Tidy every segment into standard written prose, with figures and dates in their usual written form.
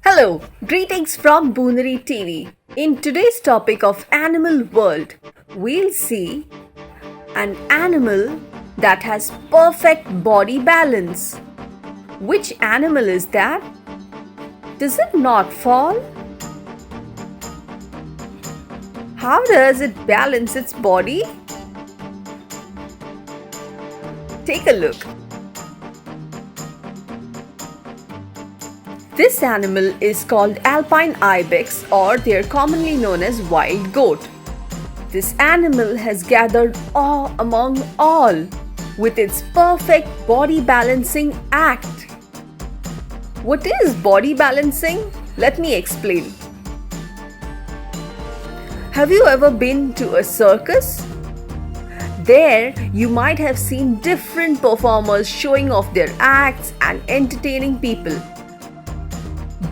Hello, greetings from Boonary TV. In today's topic of animal world, we'll see an animal that has perfect body balance. Which animal is that? Does it not fall? How does it balance its body? Take a look. This animal is called Alpine ibex, or they are commonly known as wild goat. This animal has gathered awe among all with its perfect body balancing act. What is body balancing? Let me explain. Have you ever been to a circus? There, you might have seen different performers showing off their acts and entertaining people.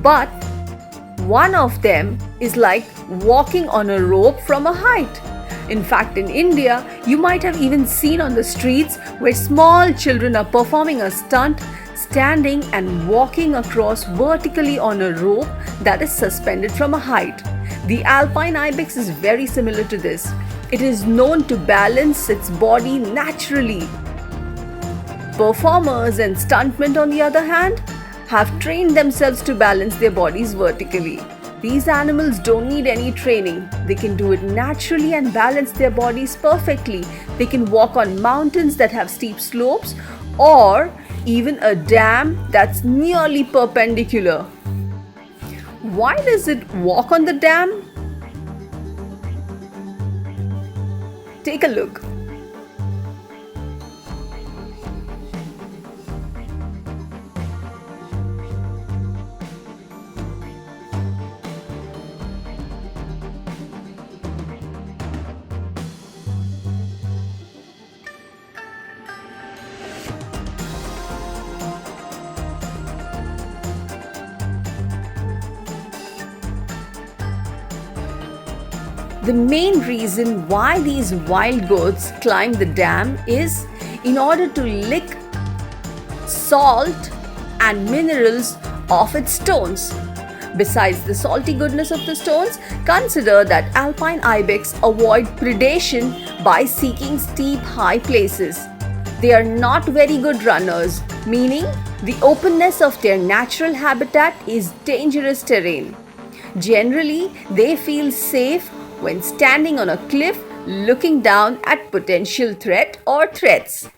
But one of them is like walking on a rope from a height. In fact, in India, you might have even seen on the streets where small children are performing a stunt, standing and walking across vertically on a rope that is suspended from a height. The Alpine ibex is very similar to this. It is known to balance its body naturally. Performers and stuntmen, on the other hand, have trained themselves to balance their bodies vertically. These animals don't need any training. They can do it naturally and balance their bodies perfectly. They can walk on mountains that have steep slopes or even a dam that's nearly perpendicular. Why does it walk on the dam? Take a look. The main reason why these wild goats climb the dam is in order to lick salt and minerals off its stones. Besides the salty goodness of the stones, consider that Alpine ibex avoid predation by seeking steep, high places. They are not very good runners, meaning the openness of their natural habitat is dangerous terrain. Generally, they feel safe when standing on a cliff looking down at potential threat or threats.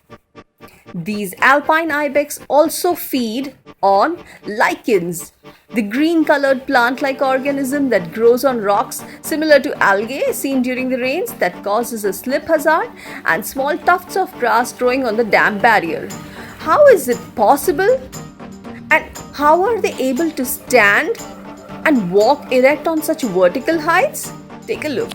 These Alpine ibex also feed on lichens, the green-colored plant-like organism that grows on rocks similar to algae seen during the rains that causes a slip hazard, and small tufts of grass growing on the dam barrier. How is it possible? And how are they able to stand and walk erect on such vertical heights? Take a look.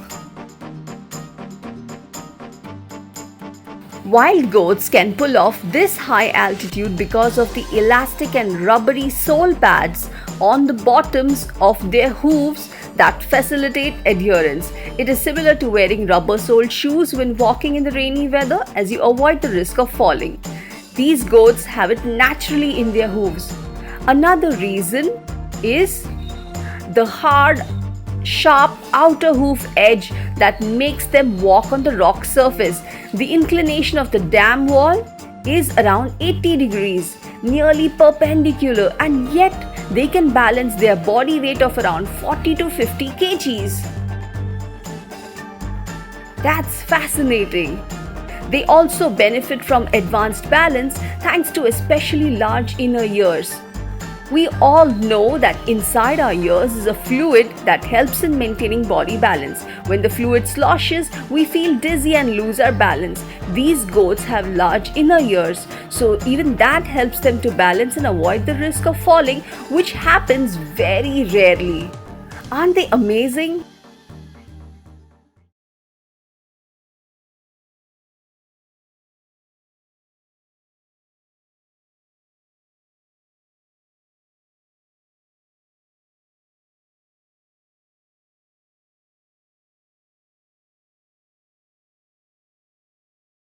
Wild goats can pull off this high altitude because of the elastic and rubbery sole pads on the bottoms of their hooves that facilitate adherence. It is similar to wearing rubber-soled shoes when walking in the rainy weather, as you avoid the risk of falling. These goats have it naturally in their hooves. Another reason is the hard, sharp outer hoof edge that makes them walk on the rock surface. The inclination of the dam wall is around 80 degrees, nearly perpendicular, and yet they can balance their body weight of around 40 to 50 kgs. That's fascinating. They also benefit from advanced balance thanks to especially large inner ears. We all know that inside our ears is a fluid that helps in maintaining body balance. When the fluid sloshes, we feel dizzy and lose our balance. These goats have large inner ears, so even that helps them to balance and avoid the risk of falling, which happens very rarely. Aren't they amazing?